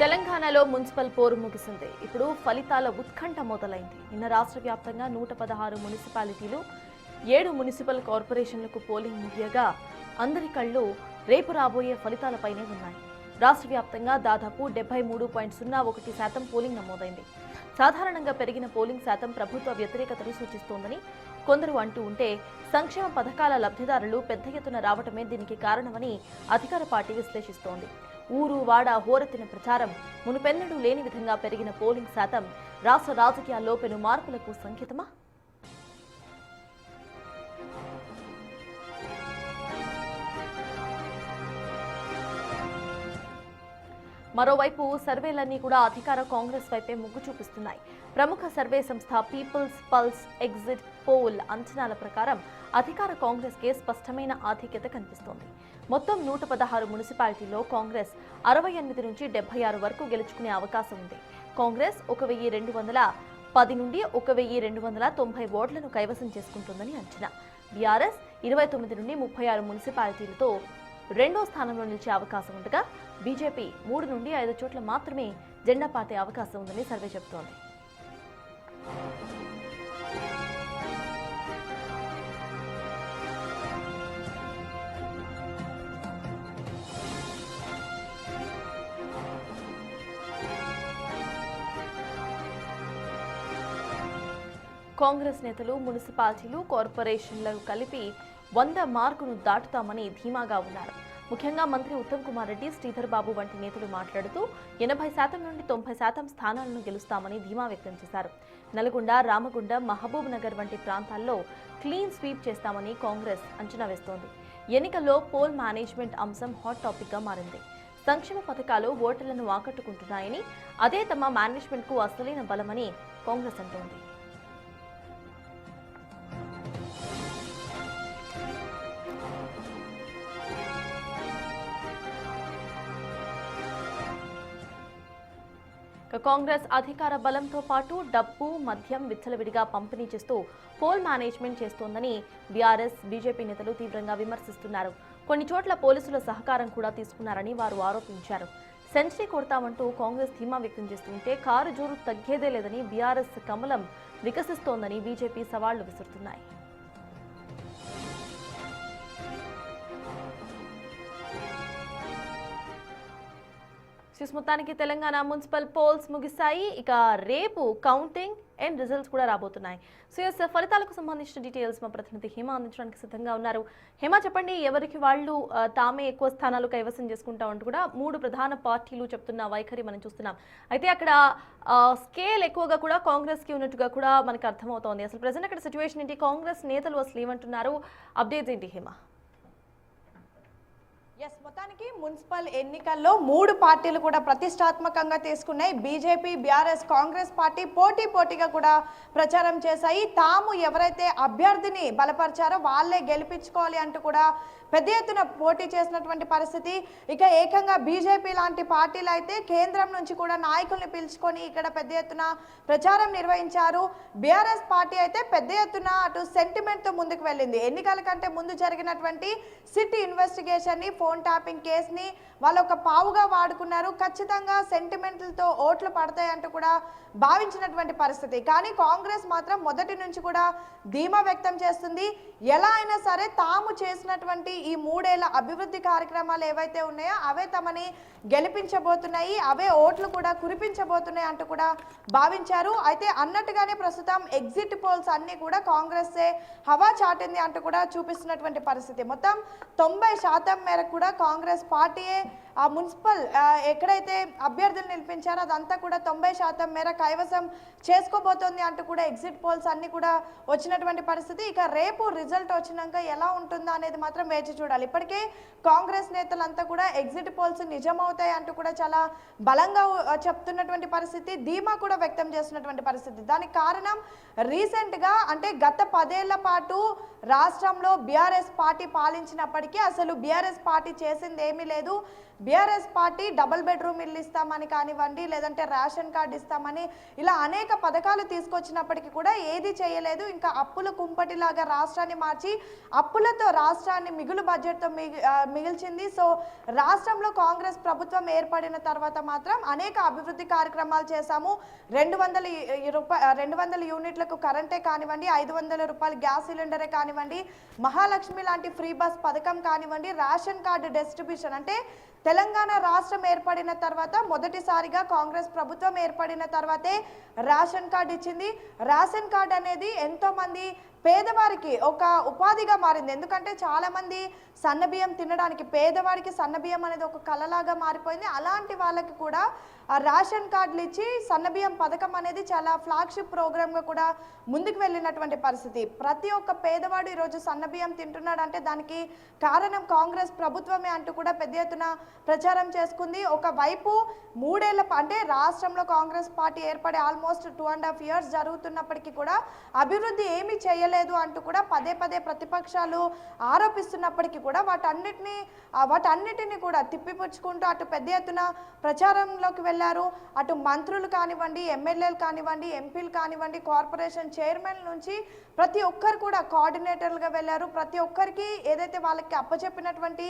తెలంగాణలో మున్సిపల్ పోరు ముగిసింది. ఇప్పుడు ఫలితాల ఉత్కంఠ మొదలైంది. నిన్న రాష్ట్ర వ్యాప్తంగా 116 మున్సిపాలిటీలు 7 మున్సిపల్ కార్పొరేషన్లకు పోలింగ్ ముగియగా అందరి కళ్ళు రేపు రాబోయే ఫలితాలపైనే ఉన్నాయి. రాష్ట్ర వ్యాప్తంగా దాదాపు 73.01% పోలింగ్ నమోదైంది. సాధారణంగా పెరిగిన పోలింగ్ శాతం ప్రభుత్వ వ్యతిరేకతను సూచిస్తోందని కొందరు అంటూ ఉంటే, సంక్షేమ పథకాల లబ్ధిదారులు పెద్ద ఎత్తున రావటమే దీనికి కారణమని అధికార పార్టీ విశ్లేషిస్తోంది. ఊరు వాడ హోరెత్తిన ప్రచారం, మునుపెన్నడూ లేని విధంగా పెరిగిన పోలింగ్ శాతం రాష్ట్ర రాజకీయాల్లో పెను మార్పులకు సంకేతమా? మరోవైపు సర్వేలన్నీ కూడా అధికార కాంగ్రెస్ వైపే మొగ్గు చూపిస్తున్నాయి. ప్రముఖ సర్వే సంస్థ పీపుల్స్ పల్స్ ఎగ్జిట్ పోల్ అంచనాల ప్రకారం అధికార కాంగ్రెస్ కే స్పష్టమైన ఆధిక్యత కనిపిస్తోంది. మొత్తం 116 మున్సిపాలిటీల్లో కాంగ్రెస్ 68 నుంచి 76 వరకు గెలుచుకునే అవకాశం ఉంది. కాంగ్రెస్ 1210 నుండి 1290 ఓట్లను కైవసం చేసుకుంటుందని అంచనా. బీఆర్ఎస్ 29 నుండి 36 మున్సిపాలిటీలతో రెండో స్థానంలో నిలిచే అవకాశం ఉండగా, బీజేపీ 3 నుండి 5 చోట్ల మాత్రమే జెండా పాతే అవకాశం ఉందని సర్వే చెబుతోంది. కాంగ్రెస్ నేతలు మున్సిపాలిటీలు కార్పొరేషన్లను కలిపి 100 మార్కును దాటుతామని ధీమాగా ఉన్నారు. ముఖ్యంగా మంత్రి ఉత్తమ్ కుమార్ రెడ్డి, శ్రీధర్ బాబు వంటి నేతలు మాట్లాడుతూ 80% నుండి 90% స్థానాలను గెలుస్తామని ధీమా వ్యక్తం చేశారు. నల్గొండ, రామగుండం, మహబూబ్ నగర్ వంటి ప్రాంతాల్లో క్లీన్ స్వీప్ చేస్తామని కాంగ్రెస్ అంచనా వేస్తోంది. ఎన్నికల్లో పోల్ మేనేజ్మెంట్ అంశం హాట్ టాపిక్ గా మారింది. సంక్షేమ పథకాలు ఓటర్లను ఆకట్టుకుంటున్నాయని, అదే తమ మేనేజ్మెంట్ కు అసలైన బలమని కాంగ్రెస్ అంటోంది. కాంగ్రెస్ అధికార బలంతో పాటు డబ్బు, మద్యం విచ్చలవిడిగా పంపిణీ చేస్తూ పోల్ మేనేజ్మెంట్ చేస్తోందని బీఆర్ఎస్, బీజేపీ నేతలు తీవ్రంగా విమర్శిస్తున్నారు. కొన్ని చోట్ల పోలీసుల సహకారం కూడా తీసుకున్నారని వారు ఆరోపించారు. సెంచరీ కొడతామంటూ కాంగ్రెస్ ధీమా వ్యక్తం చేస్తుంటే కారు జోరు తగ్గేదే లేదని బీఆర్ఎస్ కమలం వికసిస్తోందని బీజేపీ సవాళ్లు విసురుతున్నాయి. మొత్తానికి తెలంగాణ మున్సిపల్ పోల్స్ ముగిశాయి. ఇక రేపు కౌంటింగ్ అండ్ రిజల్ట్స్ కూడా రాబోతున్నాయి. ఫలితాలకు సంబంధించిన డీటెయిల్స్ మా ప్రతినిధి హేమ అందించడానికి సిద్ధంగా ఉన్నారు. హేమ, చెప్పండి, ఎవరికి వాళ్ళు తామే ఎక్కువ స్థానాలు కైవసం చేసుకుంటామంటూ కూడా 3 ప్రధాన పార్టీలు చెప్తున్న వైఖరి మనం చూస్తున్నాం. అయితే అక్కడ స్కేల్ ఎక్కువగా కూడా కాంగ్రెస్ కి ఉన్నట్టుగా కూడా మనకు అర్థమవుతోంది. అసలు ప్రెజెంట్ అక్కడ సిచ్యువేషన్ ఏంటి? కాంగ్రెస్ నేతలు అసలు ఏమంటున్నారు? అప్డేట్స్ ఏంటి హేమ? మొత్తానికి మున్సిపల్ ఎన్నికల్లో 3 పార్టీలు కూడా ప్రతిష్టాత్మకంగా తీసుకున్నాయి. బీజేపీ, బీఆర్ఎస్, కాంగ్రెస్ పార్టీ పోటీగా కూడా ప్రచారం చేశాయి. తాము ఎవరైతే అభ్యర్థిని బలపరిచారో వాళ్ళే గెలిపించుకోవాలి అంటూ కూడా పెద్ద ఎత్తున పోటీ చేసినటువంటి పరిస్థితి. ఇక ఏకంగా బీజేపీ లాంటి పార్టీలు అయితే కేంద్రం నుంచి కూడా నాయకుల్ని పిలుచుకొని ఇక్కడ పెద్ద ఎత్తున ప్రచారం నిర్వహించారు. బీఆర్ఎస్ పార్టీ అయితే పెద్ద ఎత్తున అటు సెంటిమెంట్తో ముందుకు వెళ్ళింది. ఎన్నికల కంటే ముందు జరిగినటువంటి సిటీ ఇన్వెస్టిగేషన్ని, ఫోన్ ట్యాపింగ్ కేసుని వాళ్ళు ఒక పావుగా వాడుకున్నారు. ఖచ్చితంగా సెంటిమెంట్లతో ఓట్లు పడతాయంటూ కూడా భావించినటువంటి పరిస్థితి. కానీ కాంగ్రెస్ మాత్రం మొదటి నుంచి కూడా ధీమా వ్యక్తం చేస్తుంది. ఎలా అయినా సరే తాము చేసినటువంటి ఈ 3 ఏళ్ల అభివృద్ధి కార్యక్రమాలు ఏవైతే ఉన్నాయో అవే తమని గెలిపించబోతున్నాయి, అవే ఓట్లు కూడా కురిపించబోతున్నాయి అంటూ కూడా భావించారు. అయితే అన్నట్టుగానే ప్రస్తుతం ఎగ్జిట్ పోల్స్ అన్ని కూడా కాంగ్రెస్సే హవా చాటింది అంటూ కూడా చూపిస్తున్నటువంటి పరిస్థితి. మొత్తం 90% మేరకు కూడా కాంగ్రెస్ పార్టీయే ఆ మున్సిపల్ ఎక్కడైతే అభ్యర్థులు నిలిపించారో అదంతా కూడా 90% మేర కైవసం చేసుకోబోతోంది అంటూ కూడా ఎగ్జిట్ పోల్స్ అన్ని కూడా వచ్చినటువంటి పరిస్థితి. ఇక రేపు రిజల్ట్ వచ్చినాక ఎలా ఉంటుందో అనేది మాత్రం వేచి చూడాలి. ఇప్పటికే కాంగ్రెస్ నేతలంతా కూడా ఎగ్జిట్ పోల్స్ నిజమవుతాయి అంటూ కూడా చాలా బలంగా చెప్తున్నటువంటి పరిస్థితి, ధీమా కూడా వ్యక్తం చేస్తున్నటువంటి పరిస్థితి. దానికి కారణం రీసెంట్గా అంటే గత 10 ఏళ్ల పాటు రాష్ట్రంలో బీఆర్ఎస్ పార్టీ పాలించినప్పటికీ అసలు బీఆర్ఎస్ పార్టీ చేసింది ఏమీ లేదు. బీఆర్ఎస్ పార్టీ డబుల్ బెడ్రూమ్ ఇల్లు ఇస్తామని కానివ్వండి, లేదంటే రేషన్ కార్డు ఇస్తామని ఇలా అనేక పథకాలు తీసుకొచ్చినప్పటికీ కూడా ఏది చేయలేదు. ఇంకా అప్పుల కుంపటిలాగా రాష్ట్రాన్ని మార్చి అప్పులతో రాష్ట్రాన్ని మిగులు బడ్జెట్తో మిగిల్చింది. సో రాష్ట్రంలో కాంగ్రెస్ ప్రభుత్వం ఏర్పడిన తర్వాత మాత్రం అనేక అభివృద్ధి కార్యక్రమాలు చేశాము. 200 యూనిట్లకు కరెంటే కానివ్వండి, 500 రూపాయలు గ్యాస్ సిలిండరే కానివ్వండి, మహాలక్ష్మి లాంటి ఫ్రీ బస్ పథకం కానివ్వండి, రేషన్ కార్డు డిస్ట్రిబ్యూషన్ అంటే తెలంగాణ రాష్ట్రం ఏర్పడిన తర్వాత మొదటిసారిగా కాంగ్రెస్ ప్రభుత్వం ఏర్పడిన తర్వాతే రేషన్ కార్డు ఇచ్చింది. రేషన్ కార్డు అనేది ఎంతోమంది పేదవారికి ఒక ఉపాధిగా మారింది. ఎందుకంటే చాలామంది సన్నబియ్యం తినడానికి, పేదవాడికి సన్నబియ్యం అనేది ఒక కళలాగా మారిపోయింది. అలాంటి వాళ్ళకి కూడా రేషన్ కార్డులు ఇచ్చి సన్నబియ్యం పథకం అనేది చాలా ఫ్లాగ్షిప్ ప్రోగ్రామ్గా కూడా ముందుకు వెళ్ళినటువంటి పరిస్థితి. ప్రతి ఒక్క పేదవాడు ఈరోజు సన్నబియ్యం తింటున్నాడంటే దానికి కారణం కాంగ్రెస్ ప్రభుత్వమే అంటూ కూడా పెద్ద ఎత్తున ప్రచారం చేసుకుంది. ఒకవైపు 3 ఏళ్ల అంటే రాష్ట్రంలో కాంగ్రెస్ పార్టీ ఏర్పడి ఆల్మోస్ట్ 2.5 years జరుగుతున్నప్పటికీ కూడా అభివృద్ధి ఏమీ చేయలేదు అంటూ కూడా పదే పదే ప్రతిపక్షాలు ఆరోపిస్తున్నప్పటికీ కూడా వాటన్నిటిని కూడా తిప్పిపుచ్చుకుంటూ అటు పెద్ద ఎత్తున ప్రచారంలోకి వెళ్ళారు. అటు మంత్రులు కానివ్వండి, ఎమ్మెల్యేలు కానివ్వండి, ఎంపీలు కానివ్వండి, కార్పొరేషన్ చైర్మన్ నుంచి ప్రతి ఒక్కరు కూడా కోఆర్డినేటర్లుగా వెళ్ళారు. ప్రతి ఒక్కరికి ఏదైతే వాళ్ళకి అప్పచెప్పినటువంటి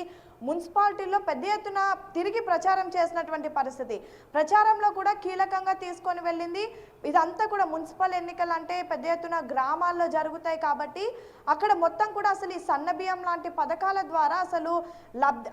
మున్సిపాలిటీల్లో పెద్ద ఎత్తున తిరిగి ప్రచారం చేసినటువంటి పరిస్థితి. ప్రచారంలో కూడా కీలకంగా తీసుకొని వెళ్ళింది. ఇదంతా కూడా మున్సిపల్ ఎన్నికలు అంటే పెద్ద ఎత్తున గ్రామాల్లో జరుగుతాయి కాబట్టి అక్కడ మొత్తం కూడా అసలు ఈ సన్నబియ్యం లాంటి పథకాల ద్వారా అసలు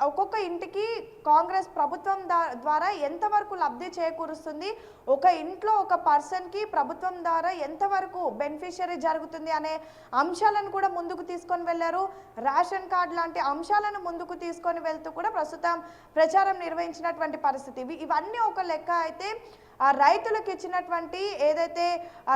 ఒక్కొక్క ఇంటికి కాంగ్రెస్ ప్రభుత్వం ద్వారా ఎంతవరకు లబ్ధి చేకూరుస్తుంది, ఒక ఇంట్లో ఒక పర్సన్కి ప్రభుత్వం ద్వారా ఎంతవరకు బెనిఫిషియరీ జరుగుతుంది అనే అంశాలను కూడా ముందుకు తీసుకొని వెళ్ళారు. రేషన్ కార్డు లాంటి అంశాలను ముందుకు తీసుకొని వెళ్తూ కూడా ప్రస్తుతం ప్రచారం నిర్వహించినటువంటి పరిస్థితి. ఇవన్నీ ఒక లెక్క అయితే రైతులకు ఇచ్చినటువంటి ఏదైతే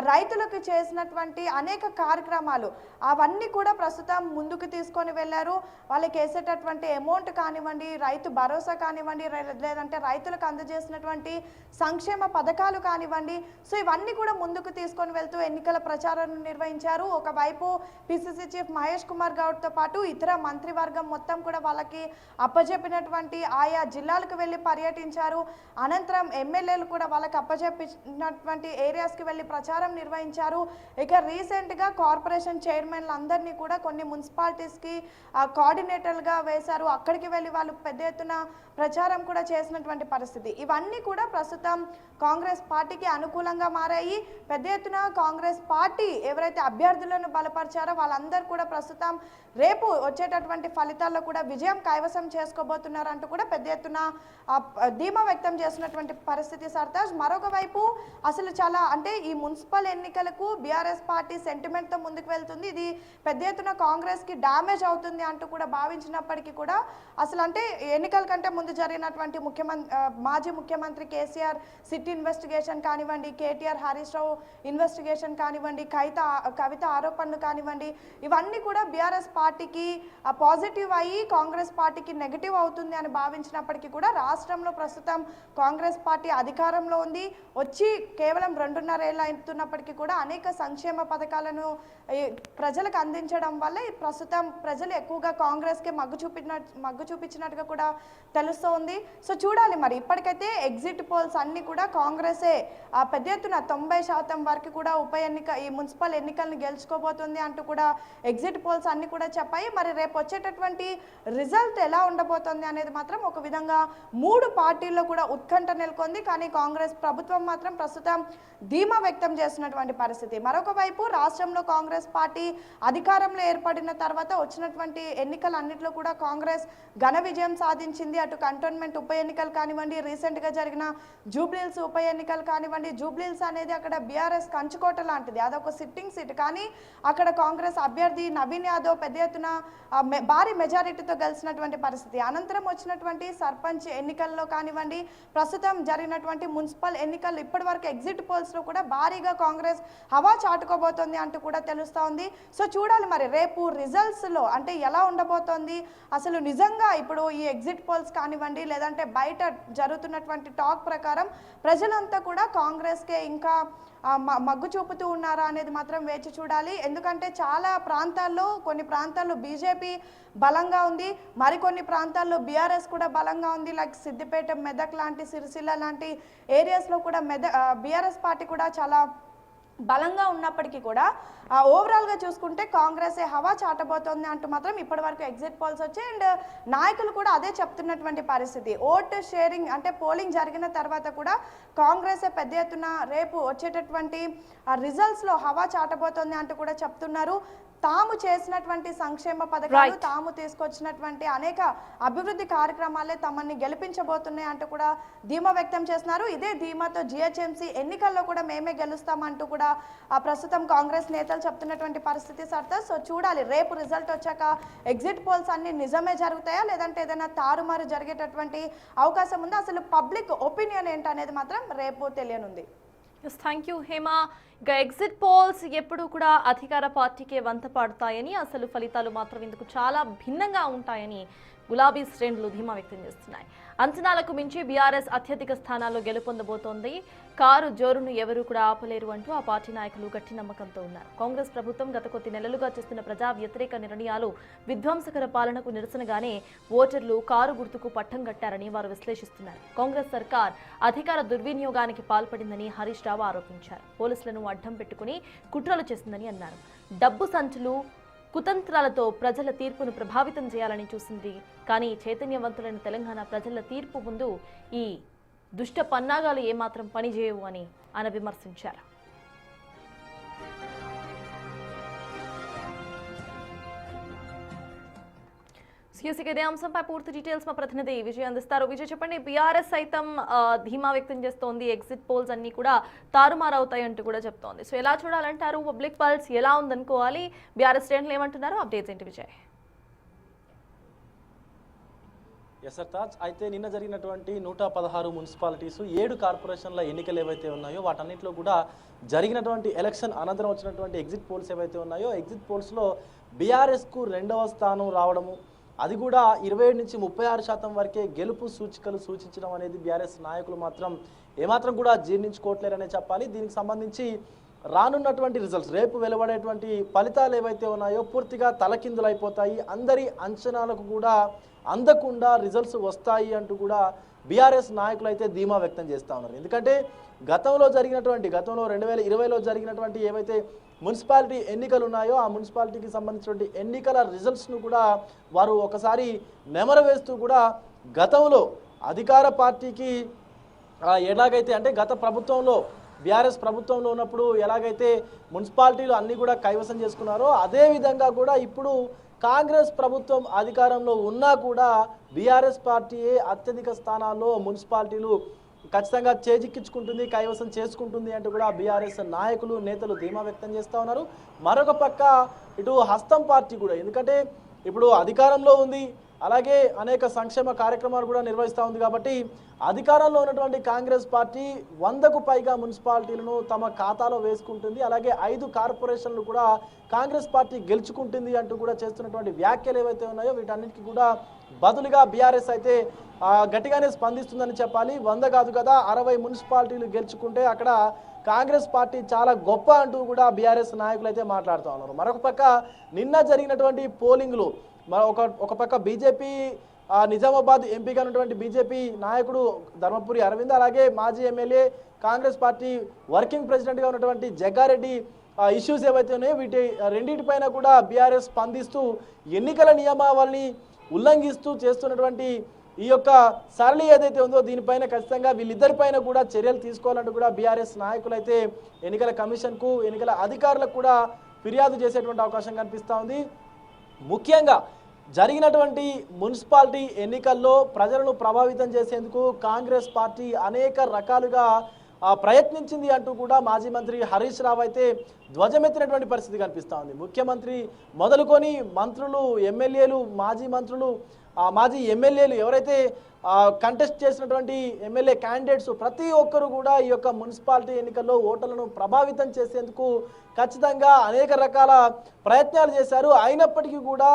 రైతులకు చేసినటువంటి అనేక కార్యక్రమాలు అవన్నీ కూడా ప్రస్తుతం ముందుకు తీసుకొని వెళ్ళారు. వాళ్ళకి వేసేటటువంటి అమౌంట్ కానివ్వండి, రైతు భరోసా కానివ్వండి, లేదంటే రైతులకు అందజేసినటువంటి సంక్షేమ పథకాలు కానివ్వండి, సో ఇవన్నీ కూడా ముందుకు తీసుకొని వెళ్తూ ఎన్నికల ప్రచారాన్ని నిర్వహించారు. ఒకవైపు పిసిసి చీఫ్ మహేష్ కుమార్ గౌడ్తో పాటు ఇతర మంత్రివర్గం మొత్తం కూడా వాళ్ళకి అప్పచెప్పినటువంటి ఆయా జిల్లాలకు వెళ్ళి పర్యటించారు. అనంతరం ఎమ్మెల్యేలు కూడా వాళ్ళకి అప్పచెప్పినటువంటి ఏరియాస్కి వెళ్ళి ప్రచారం నిర్వహించారు. ఇక రీసెంట్గా కార్పొరేషన్ చైర్మన్లు అందరినీ కూడా కొన్ని మున్సిపాలిటీస్కి కోఆర్డినేటర్లుగా వేశారు. అక్కడికి వెళ్ళి వాళ్ళు పెద్ద ఎత్తున ప్రచారం కూడా చేసినటువంటి పరిస్థితి. ఇవన్నీ కూడా ప్రస్తుతం కాంగ్రెస్ పార్టీకి అనుకూలంగా మారాయి. పెద్ద ఎత్తున కాంగ్రెస్ పార్టీ ఎవరైతే అభ్యర్థులను బలపరిచారో వాళ్ళందరూ కూడా ప్రస్తుతం రేపు వచ్చేటటువంటి ఫలితాల్లో కూడా విజయం కైవసం చేసుకోబోతున్నారు అంటూ కూడా పెద్ద ఎత్తున ధీమా వ్యక్తం చేసినటువంటి పరిస్థితి సర్తాజ్. మరొక వైపు అసలు చాలా అంటే ఈ మున్సిపల్ ఎన్నికలకు బీఆర్ఎస్ పార్టీ సెంటిమెంట్తో ముందుకు వెళ్తుంది. ఇది పెద్ద ఎత్తున కాంగ్రెస్కి డ్యామేజ్ అవుతుంది అంటూ కూడా భావించినప్పటికీ కూడా అసలు అంటే ఎన్నికల కంటే ముందు జరిగినటువంటి మాజీ ముఖ్యమంత్రి కేసీఆర్ సిట్ ఇన్వెస్టిగేషన్ కానివ్వండి, కేటీఆర్ హరీష్ రావు ఇన్వెస్టిగేషన్ కానివ్వండి, కవిత ఆరోపణలు కానివ్వండి, ఇవన్నీ కూడా బీఆర్ఎస్ పార్టీకి పాజిటివ్ అయ్యి కాంగ్రెస్ పార్టీకి నెగిటివ్ అవుతుంది అని భావించినప్పటికీ కూడా రాష్ట్రంలో ప్రస్తుతం కాంగ్రెస్ పార్టీ అధికారంలో ఉంది. వచ్చి కేవలం 2.5 ఏళ్ళు అవుతున్నప్పటికీ కూడా అనేక సంక్షేమ పథకాలను ప్రజలకు అందించడం వల్ల ప్రస్తుతం ప్రజలు ఎక్కువగా కాంగ్రెస్కే మగ్గు చూపించినట్టుగా కూడా తెలుస్తోంది. సో చూడాలి మరి. ఇప్పటికైతే ఎగ్జిట్ పోల్స్ అన్ని కూడా కాంగ్రెసే పెద్ద ఎత్తున 90% వరకు కూడా ఈ మున్సిపల్ ఎన్నికలను గెలుచుకోబోతుంది అంటూ కూడా ఎగ్జిట్ పోల్స్ అన్ని కూడా చెప్పాయి. మరి రేపు వచ్చేటటువంటి రిజల్ట్ ఎలా ఉండబోతోంది అనేది మాత్రం ఒక విధంగా 3 పార్టీల్లో కూడా ఉత్కంఠ నెలకొంది. కానీ కాంగ్రెస్ ప్రభుత్వం మాత్రం ప్రస్తుతం ధీమా వ్యక్తం చేస్తున్నటువంటి పరిస్థితి. మరొక వైపు రాష్ట్రంలో కాంగ్రెస్ పార్టీ అధికారంలో ఏర్పడిన తర్వాత వచ్చినటువంటి ఎన్నికలన్నింటిలో కూడా కాంగ్రెస్ ఘన విజయం సాధించింది. అటు కంటోన్మెంట్ ఉప ఎన్నికలు కానివ్వండి, రీసెంట్గా జరిగిన జూబ్లీహిల్స్ ఉప ఎన్నికలు కానివ్వండి. జూబ్లీహిల్స్ అనేది అక్కడ బీఆర్ఎస్ కంచుకోట లాంటిది, అదొక సిట్టింగ్ సీట్. కానీ అక్కడ కాంగ్రెస్ అభ్యర్థి నవీన్ యాదవ్ పెద్ద ఎత్తున భారీ మెజారిటీతో గెలిచినటువంటి పరిస్థితి. అనంతరం వచ్చినటువంటి సర్పంచ్ ఎన్నికల్లో కానివ్వండి, ప్రస్తుతం జరిగినటువంటి మున్సిపల్ ఎన్నికలు ఇప్పటి వరకు ఎగ్జిట్ పోల్స్లో కూడా భారీగా కాంగ్రెస్ హవా చాటుకోబోతోంది అంటూ కూడా తెలుస్తోంది. సో చూడాలి మరి రేపు రిజల్ట్స్లో అంటే ఎలా ఉండబోతోంది. అసలు నిజంగా ఇప్పుడు ఈ ఎగ్జిట్ పోల్స్ కానివ్వండి, లేదంటే బయట జరుగుతున్నటువంటి టాక్ ప్రకారం ప్రజలంతా కూడా కాంగ్రెస్కే ఇంకా మగ్గు చూపుతూ ఉన్నారా అనేది మాత్రం వేచి చూడాలి. ఎందుకంటే చాలా ప్రాంతాల్లో కొన్ని ప్రాంతాల్లో బీజేపీ బలంగా ఉంది, మరికొన్ని కొన్ని ప్రాంతాల్లో బీఆర్ఎస్ కూడా బలంగా ఉంది. లైక్ సిద్దిపేట, మెదక్ లాంటి, సిరిసిల్ల లాంటి ఏరియాస్లో కూడా బీఆర్ఎస్ పార్టీ కూడా చాలా బలంగా ఉన్నప్పటికీ కూడా ఓవరాల్గా చూసుకుంటే కాంగ్రెసే హవా చాటబోతోంది అంటూ మాత్రం ఇప్పటి వరకు ఎగ్జిట్ పోల్స్ వచ్చాయి. అండ్ నాయకులు కూడా అదే చెప్తున్నటువంటి పరిస్థితి. ఓటు షేరింగ్ అంటే పోలింగ్ జరిగిన తర్వాత కూడా కాంగ్రెసే పెద్ద ఎత్తున రేపు వచ్చేటటువంటి రిజల్ట్స్లో హవా చాటబోతోంది అంటూ కూడా చెప్తున్నారు. తాము చేసినటువంటి సంక్షేమ పథకాలు, తాము తీసుకొచ్చినటువంటి అనేక అభివృద్ధి కార్యక్రమాలే తమని గెలిపించబోతున్నాయి అంటూ కూడా ధీమా వ్యక్తం చేస్తున్నారు. ఇదే ధీమాతో జిహెచ్ఎంసీ ఎన్నికల్లో కూడా మేమే గెలుస్తామంటూ కూడా ప్రస్తుతం కాంగ్రెస్ నేతలు చెప్తున్నటువంటి పరిస్థితి సర్తా. సో చూడాలి, రేపు రిజల్ట్ వచ్చాక ఎగ్జిట్ పోల్స్ అన్ని నిజమే జరుగుతాయా లేదంటే ఏదైనా తారుమారు జరిగేటటువంటి అవకాశం ఉందా, అసలు పబ్లిక్ ఒపీనియన్ ఏంటనేది మాత్రం రేపు తెలియనుంది. Thank you Hema. ఇక ఎగ్జిట్ పోల్స్ ఎప్పుడు కూడా అధికార పార్టీకే వంత పాడుతాయని, అసలు ఫలితాలు మాత్రం ఇందుకు చాలా భిన్నంగా ఉంటాయని గులాబీ శ్రేణులు ధీమా వ్యక్తం చేస్తున్నాయి. అంచనాలకు మించి బీఆర్ఎస్ అత్యధిక స్థానాల్లో గెలుపొందబోతోంది. కారు జోరును ఎవరూ కూడా ఆపలేరు అంటూ ఆ పార్టీ నాయకులు గట్టి నమ్మకంతో ఉన్నారు. కాంగ్రెస్ ప్రభుత్వం గత కొద్ది నెలలుగా చేస్తున్న ప్రజా వ్యతిరేక నిర్ణయాలు, విధ్వంసకర పాలనకు నిరసనగానే ఓటర్లు కారు గుర్తుకు పట్టం కట్టారని వారు విశ్లేషిస్తున్నారు. కాంగ్రెస్ సర్కార్ అధికార దుర్వినియోగానికి పాల్పడిందని హరీష్ రావు ఆరోపించారు. పోలీసులను అడ్డం పెట్టుకుని కుట్రలు చేసిందని అన్నారు. డబ్బు సంచులు, కుతంత్రాలతో ప్రజల తీర్పును ప్రభావితం చేయాలని చూసింది. కానీ చైతన్యవంతులైన తెలంగాణ ప్రజల తీర్పు ముందు ఈ దుష్ట పన్నాగాలు ఏమాత్రం పనిచేయవు అని ఆయన విమర్శించారు. ఇదే అంశంపై పూర్తి డీటెయిల్స్ మా ప్రతినిధి విజయ్ అందిస్తారు. విజయ్ చెప్పండి, బీఆర్ఎస్ సైతం ధీమా వ్యక్తం చేస్తోంది, ఎగ్జిట్ పోల్స్ అన్ని కూడా తారుమారవుతాయంటూ కూడా చెప్తోంది. సో ఎలా చూడాలంటారు, పబ్లిక్ పల్స్ ఎలా ఉందనుకోవాలి, బీఆర్ఎస్ శ్రేణులు ఏమంటున్నారు, అప్డేట్స్ ఏంటి విజయ్? తాజ్, అయితే నిన్న జరిగినటువంటి 116 మున్సిపాలిటీస్, 7 కార్పొరేషన్ల ఎన్నికలు ఏవైతే ఉన్నాయో వాటన్నిటిలో కూడా జరిగినటువంటి ఎలక్షన్ అనంతరం వచ్చినటువంటి ఎగ్జిట్ పోల్స్ ఏవైతే ఉన్నాయో, ఎగ్జిట్ పోల్స్లో బీఆర్ఎస్కు 2వ స్థానం రావడము, అది కూడా 27 నుంచి 36% వరకే గెలుపు సూచికలు సూచించడం అనేది బీఆర్ఎస్ నాయకులు మాత్రం ఏమాత్రం కూడా జీర్ణించుకోవట్లేరనే చెప్పాలి. దీనికి సంబంధించి రానున్నటువంటి రిజల్ట్స్, రేపు వెలువడేటువంటి ఫలితాలు ఏవైతే ఉన్నాయో పూర్తిగా తలకిందులైపోతాయి, అందరి అంచనాలకు కూడా అందకుండా రిజల్ట్స్ వస్తాయి అంటూ కూడా బీఆర్ఎస్ నాయకులు అయితే ధీమా వ్యక్తం చేస్తూ ఉన్నారు. ఎందుకంటే గతంలో 2020లో జరిగినటువంటి ఏవైతే మున్సిపాలిటీ ఎన్నికలు ఉన్నాయో ఆ మున్సిపాలిటీకి సంబంధించినటువంటి ఎన్నికల రిజల్ట్స్ను కూడా వారు ఒకసారి నెమరు వేస్తూ కూడా గతంలో అధికార పార్టీకి ఎలాగైతే అంటే గత ప్రభుత్వంలో బీఆర్ఎస్ ప్రభుత్వంలో ఉన్నప్పుడు ఎలాగైతే మున్సిపాలిటీలు అన్నీ కూడా కైవసం చేసుకున్నారో అదే విధంగా కూడా ఇప్పుడు కాంగ్రెస్ ప్రభుత్వం అధికారంలో ఉన్నా కూడా బీఆర్ఎస్ పార్టీయే అత్యధిక స్థానాల్లో మున్సిపాలిటీలు ఖచ్చితంగా చేజిక్కించుకుంటుంది, కైవసం చేసుకుంటుంది అంటూ కూడా బీఆర్ఎస్ నాయకులు, నేతలు ధీమా వ్యక్తం చేస్తూ ఉన్నారు. మరొక పక్క ఇటు హస్తం పార్టీ కూడా, ఎందుకంటే ఇప్పుడు అధికారంలో ఉంది, అలాగే అనేక సంక్షేమ కార్యక్రమాలు కూడా నిర్వహిస్తూ ఉంది కాబట్టి అధికారంలో ఉన్నటువంటి కాంగ్రెస్ పార్టీ 100కు పైగా మున్సిపాలిటీలను తమ ఖాతాలో వేసుకుంటుంది, అలాగే 5 కార్పొరేషన్లు కూడా కాంగ్రెస్ పార్టీ గెలుచుకుంటుంది అంటూ కూడా చేస్తున్నటువంటి వ్యాఖ్యలు ఏవైతే ఉన్నాయో వీటన్నిటికీ కూడా బదులుగా బీఆర్ఎస్ అయితే గట్టిగానే స్పందిస్తుందని చెప్పాలి. 100 కాదు కదా 60 మున్సిపాలిటీలు గెలుచుకుంటే అక్కడ కాంగ్రెస్ పార్టీ చాలా గొప్ప అంటూ కూడా బీఆర్ఎస్ నాయకులు అయితే మాట్లాడుతూ ఉన్నారు. మరొక పక్క నిన్న జరిగినటువంటి పోలింగ్లు, ఒక పక్క బీజేపీ నిజామాబాద్ ఎంపీగా ఉన్నటువంటి బీజేపీ నాయకుడు ధర్మపురి అరవింద్, అలాగే మాజీ ఎమ్మెల్యే కాంగ్రెస్ పార్టీ వర్కింగ్ ప్రెసిడెంట్గా ఉన్నటువంటి జగ్గారెడ్డి ఇష్యూస్ ఏవైతే ఉన్నాయో వీటి రెండింటిపైన కూడా బీఆర్ఎస్ స్పందిస్తూ ఎన్నికల నియమావళిని ఉల్లంఘిస్తూ చేస్తున్నటువంటి ఈ యొక్క సరళి ఏదైతే ఉందో దీనిపైన ఖచ్చితంగా వీళ్ళిద్దరిపైన కూడా చర్యలు తీసుకోవాలంటూ కూడా బీఆర్ఎస్ నాయకులు అయితే ఎన్నికల కమిషన్కు, ఎన్నికల అధికారులకు కూడా ఫిర్యాదు చేసేటువంటి అవకాశం కనిపిస్తూ ఉంది. ముఖ్యంగా జరిగినటువంటి మున్సిపాలిటీ ఎన్నికల్లో ప్రజలను ప్రభావితం చేసేందుకు కాంగ్రెస్ పార్టీ అనేక రకాలుగా ప్రయత్నించింది అంటూ కూడా మాజీ మంత్రి హరీష్ రావు అయితే ధ్వజమెత్తినటువంటి పరిస్థితి కనిపిస్తూ ఉంది. ముఖ్యమంత్రి మొదలుకొని మంత్రులు, ఎమ్మెల్యేలు, మాజీ ఎమ్మెల్యేలు ఎవరైతే కంటెస్ట్ చేసినటువంటి ఎమ్మెల్యే క్యాండిడేట్స్ ప్రతి ఒక్కరు కూడా ఈ యొక్క మున్సిపాలిటీ ఎన్నికల్లో ఓటర్లను ప్రభావితం చేసేందుకు ఖచ్చితంగా అనేక రకాల ప్రయత్నాలు చేశారు. అయినప్పటికీ కూడా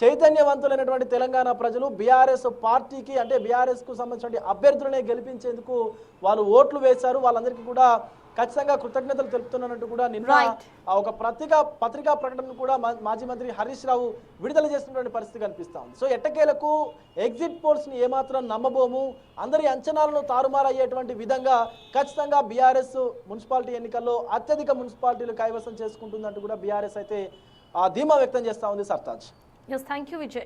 చైతన్యవంతులైనటువంటి తెలంగాణ ప్రజలు బీఆర్ఎస్ పార్టీకి అంటే బీఆర్ఎస్ కు సంబంధించిన అభ్యర్థులనే గెలిపించేందుకు వాళ్ళు ఓట్లు వేశారు. వాళ్ళందరికీ కూడా ఖచ్చితంగా కృతజ్ఞతలు తెలుపుతున్నట్టు కూడా నిన్న ఒక పత్రికా ప్రకటన కూడా మాజీ మంత్రి హరీష్ రావు విడుదల చేసినటువంటి పరిస్థితి కనిపిస్తా ఉంది. సో ఎట్టకేలకు ఎగ్జిట్ పోల్స్ ని ఏమాత్రం నమ్మబోము, అందరి అంచనాలను తారుమారయ్యేటువంటి విధంగా ఖచ్చితంగా బీఆర్ఎస్ మున్సిపాలిటీ ఎన్నికల్లో అత్యధిక మున్సిపాలిటీలు కైవసం చేసుకుంటుందంటూ కూడా బీఆర్ఎస్ అయితే ధీమా వ్యక్తం చేస్తా ఉంది. Sartaj. Yes, thank you, Vijay.